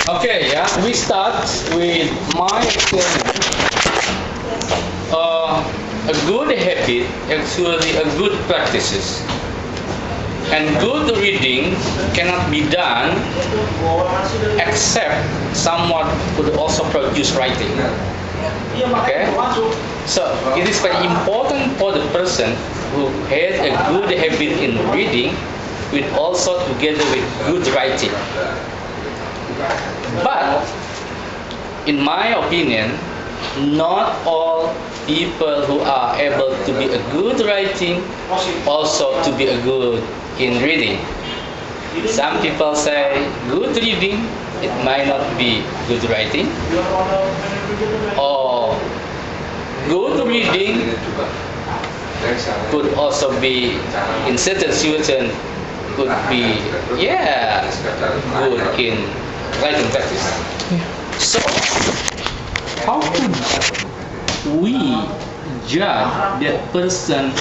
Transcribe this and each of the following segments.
Okay, yeah, we start with my experience. A good habit, actually a good practices. And good reading cannot be done except someone could also produce writing. Okay? So it is very important for the person who has a good habit in reading with also together with good writing. But in my opinion, not all people who are able to be a good writing also to be a good in reading. Some people say good reading, it might not be good writing, or good reading could also be in certain situations could be good in writing practice. So how could we judge that person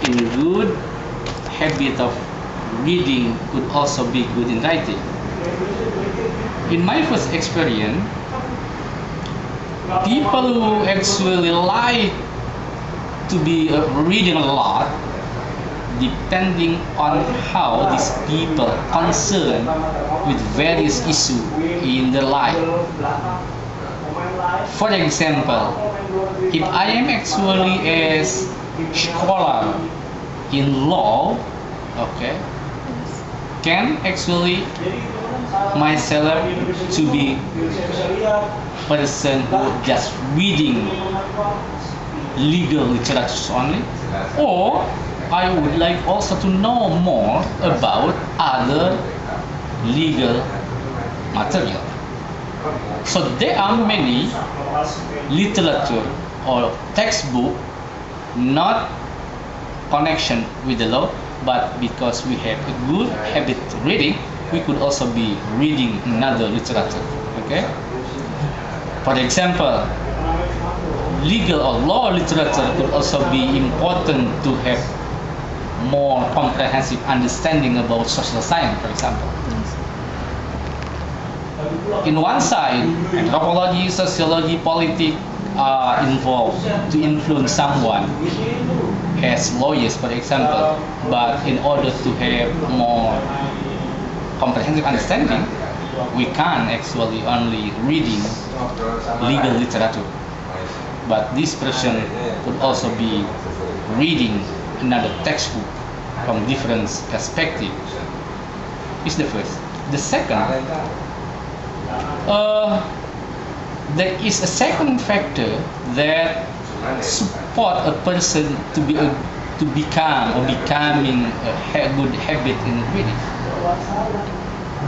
in good habit of reading could also be good in writing? In my first experience, people who actually like to be reading a lot, depending on how these people concerned with various issues in their life. For example, if I am actually a scholar in law, okay, can actually myself to be person who just reading legal literature only, or I would like also to know more about other legal material. So there are many literature or textbook not connection with the law, but because we have a good habit reading, we could also be reading another literature. Okay. For example, legal or law literature could also be important to have more comprehensive understanding about social science, for example. In one side, anthropology, sociology, politics are involved to influence someone as lawyers, for example. But in order to have more comprehensive understanding, we can't actually only reading legal literature. But this person could also be reading another textbook from different perspectives. Is the first. The second, there is a second factor that support a person to become or becoming a good habit in reading.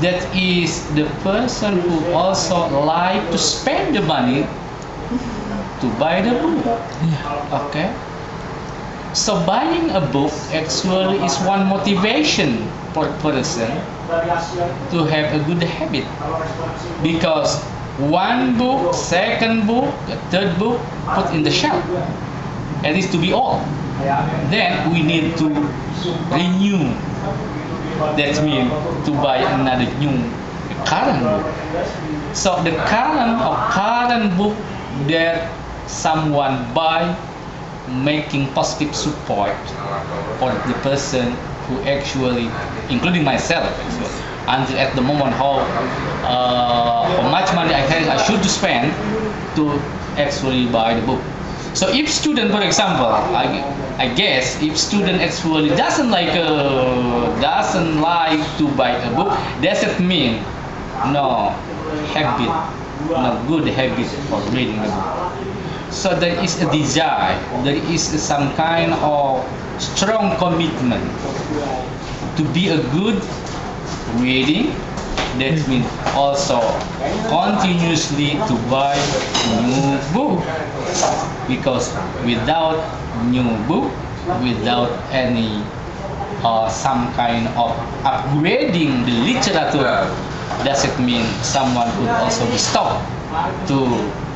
That is the person who also like to spend the money to buy the book. Okay. So buying a book actually is one motivation for a person to have a good habit, because one book, second book, third book put in the shelf, at least to be all. Then we need to renew. That means to buy another new current book. So the current book that someone buy making positive support for the person who actually, including myself actually, until at the moment how much money I should spend to actually buy the book. So if student, for example, I guess if student actually doesn't like to buy a book, does it mean no habit, no good habit for reading a book? So there is a desire, there is some kind of strong commitment to be a good reading. That means also continuously to buy new book, because without new book, without any some kind of upgrading the literature, does it mean someone could also be stopped to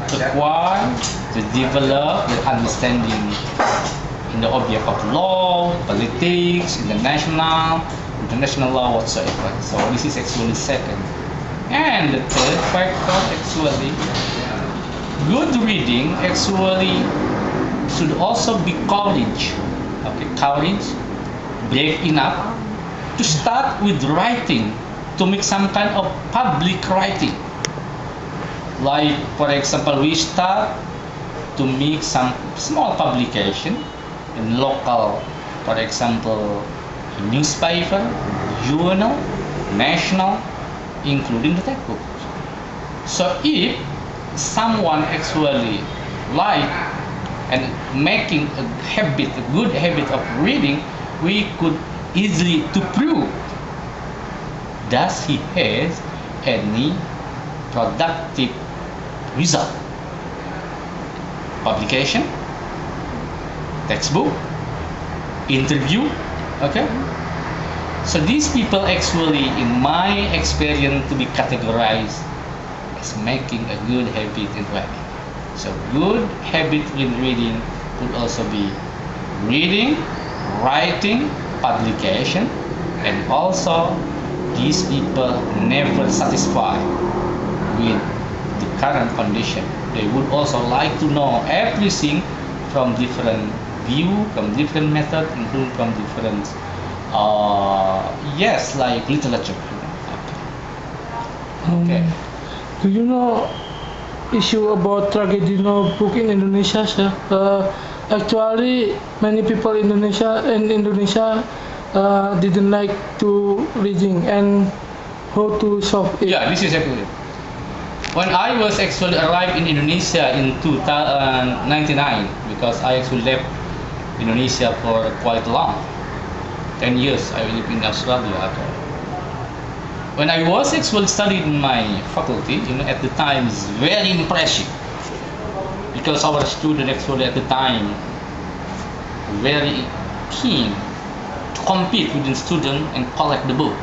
acquire, to develop the understanding in the object of law, politics, international law whatsoever. So this is actually second. And the third factor, actually, good reading actually should also be courage. Okay, courage, brave enough to start with writing, to make some kind of public writing. Like, for example, we start to make some small publication in local, for example, newspaper, journal, national, including the textbook. So if someone actually like and making a habit, a good habit of reading, we could easily to prove does he has any productive result. Publication, textbook, interview, okay? So these people actually, in my experience, to be categorized as making a good habit in writing. So good habit in reading could also be reading, writing, publication, and also these people never satisfied with the current condition. They would also like to know everything from different view, from different method, including from different yes, like literature. Okay. Do you know issue about tragedy book in Indonesia, sir? Actually, many people in Indonesia didn't like to reading and how to solve it. Yeah, this is actually. When I was actually arrived in Indonesia in 2099, because I actually left Indonesia for quite long, 10 years I lived in Australia. When I was actually studying in my faculty, at the time is very impressive, because our student actually at the time very keen to compete with the student and collect the book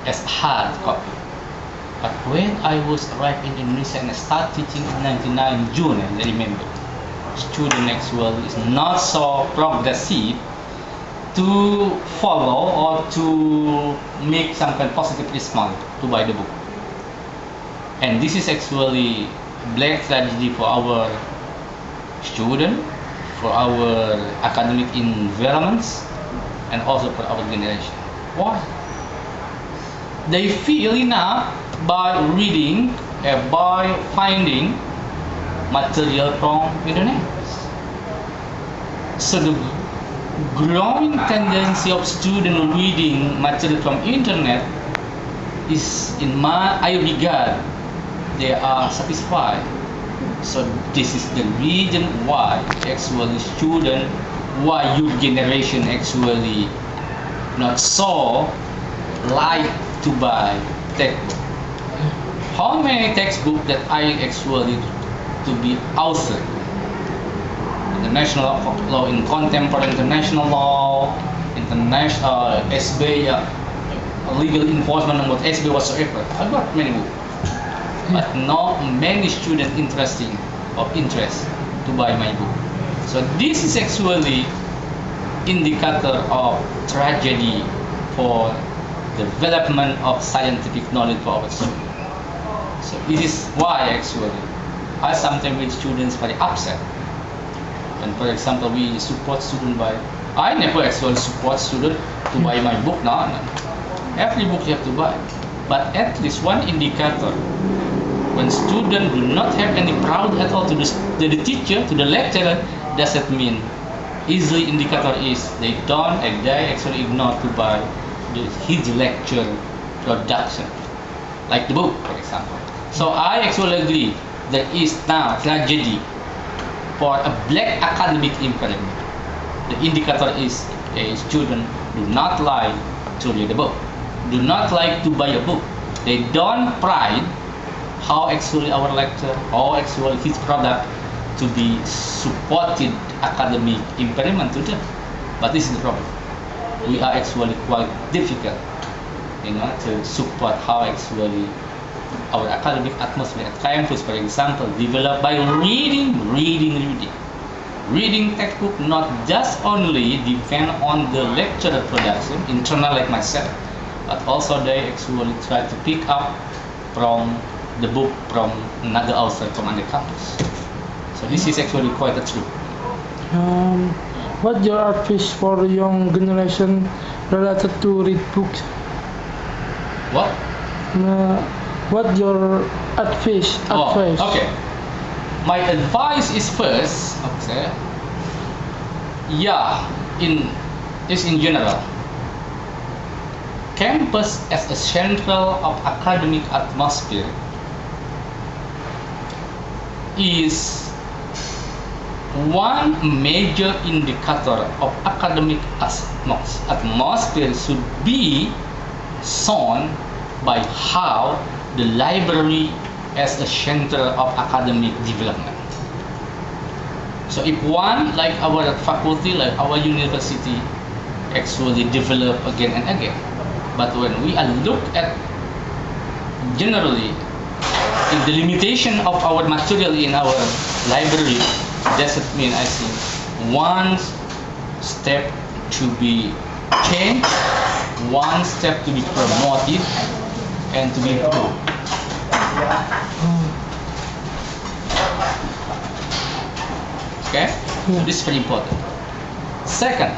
as hard copy. But when I was arrived in Indonesia and I started teaching in 99 June, I remember, student actually is not so progressive to follow or to make some kind of positive response to buy the book. And this is actually black tragedy for our student, for our academic environments, and also for our generation. Why? They feel enough by reading, by finding material from internet. So the growing tendency of student reading material from internet is, in my regard, they are satisfied. So this is the reason why actually student, why your generation actually not so like to buy textbook. How many textbooks that I actually to be authored? International law, in contemporary international law, international SB, legal enforcement about SB whatsoever. I got many books, but not many students interest to buy my book. So this is actually indicator of tragedy for development of scientific knowledge for our students. So this is why actually I sometimes with students very upset. And for example, we support student by, I never actually support student to buy my book. No. Every book you have to buy. But at least one indicator, when students do not have any proud at all to the teacher, to the lecturer, doesn't mean easily indicator is they actually ignore to buy his lecture production, like the book, for example. So I actually agree there is now tragedy for a black academic environment. The indicator is a student do not like to read a book, do not like to buy a book. They don't pride how actually our lecture, how actually his product to be supported academic environment to them. But this is the problem. We are actually quite difficult, to support how actually our academic atmosphere at campus, for example, developed by reading textbook, not just only depend on the lecturer production, internal like myself, but also they actually try to pick up from the book from another author from another campus. So this is actually quite true. What your advice for young generation related to read books? What? What your advice? Okay. My advice is first, okay. Yeah, in general, campus as a central of academic atmosphere is one major indicator of academic atmosphere should be shown by how the library as a center of academic development. So if one, like our faculty, like our university, actually develop again and again, but when we look at generally in the limitation of our material in our library, doesn't mean, I think, one step to be changed, one step to be promoted and to be improved. Okay? So this is very important. Second,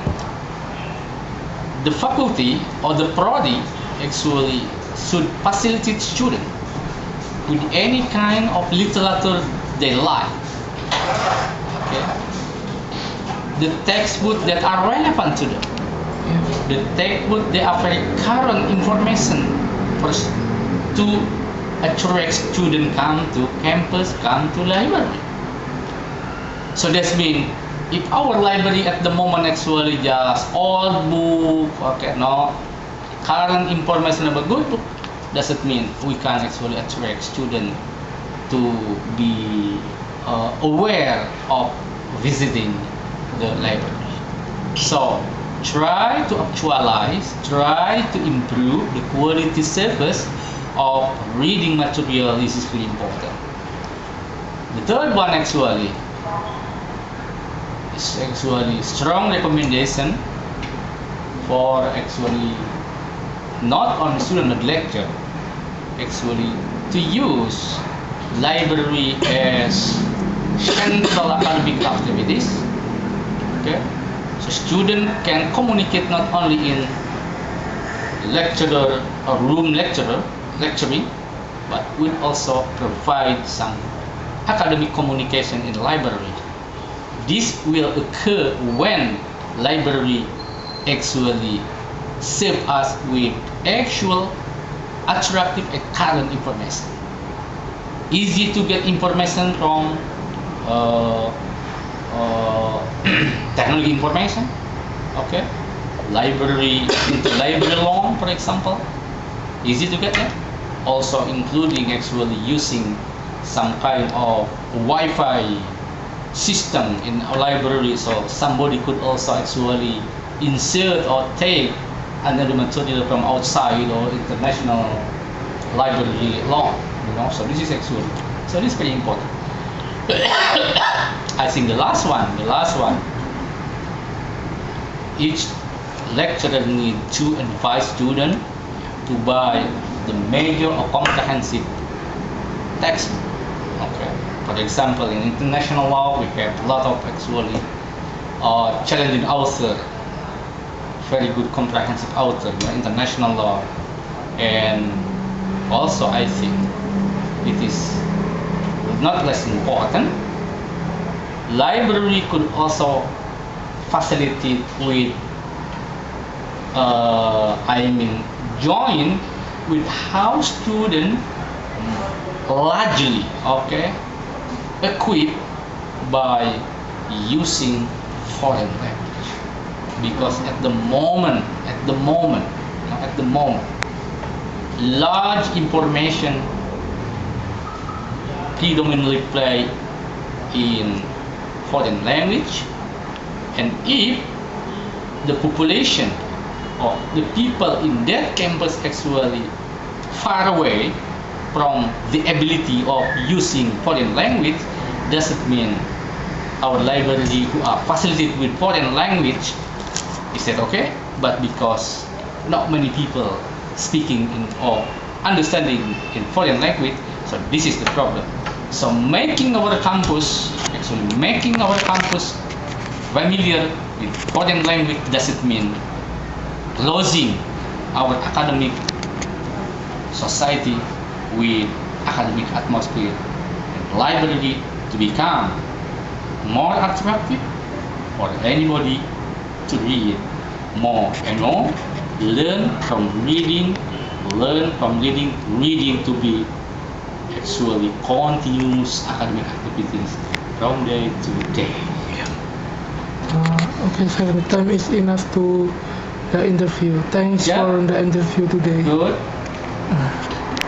the faculty or the prodi actually should facilitate students with any kind of literature they like. Okay? The textbooks that are relevant to them. The textbooks that are very current information to attract students come to campus, come to library. So that means if our library at the moment actually just old book, okay, no current information about good book, doesn't mean we can actually attract students to be aware of visiting the library. So try to actualize, try to improve the quality service of reading material. This is very important. The third one actually is actually strong recommendation for actually not only student but lecture, actually to use library as central academic activities. Okay, so student can communicate not only in lecturer or room lecturing, but will also provide some academic communication in library. This will occur when library actually serve us with actual attractive and current information. Easy to get information from technology information, okay, library, interlibrary loan, for example, easy to get that. Also including actually using some kind of Wi-Fi system in a library, so somebody could also actually insert or take another material from outside or international library loan, so this is actually, so this is very important. I think the last one, each lecturer need to advise student to buy the major or comprehensive textbook. Okay. For example, in international law, we have a lot of actually challenging author, very good comprehensive author in international law, and also I think it is not less important. Library could also facilitate with, join with how students largely, okay, equipped by using foreign language, because at the moment, large information predominantly play in foreign language, and if the population or the people in that campus actually far away from the ability of using foreign language, doesn't mean our library who are facilitated with foreign language is that okay, but because not many people speaking in or understanding in foreign language. So this is the problem. So making our campus familiar with foreign language doesn't mean closing our academic society with academic atmosphere and library to become more attractive for anybody to read more and more, learn from reading to be actually continuous academic activities from day to day. Okay, sir, the time is enough to the interview. Thanks Yeah. for the interview today. Good.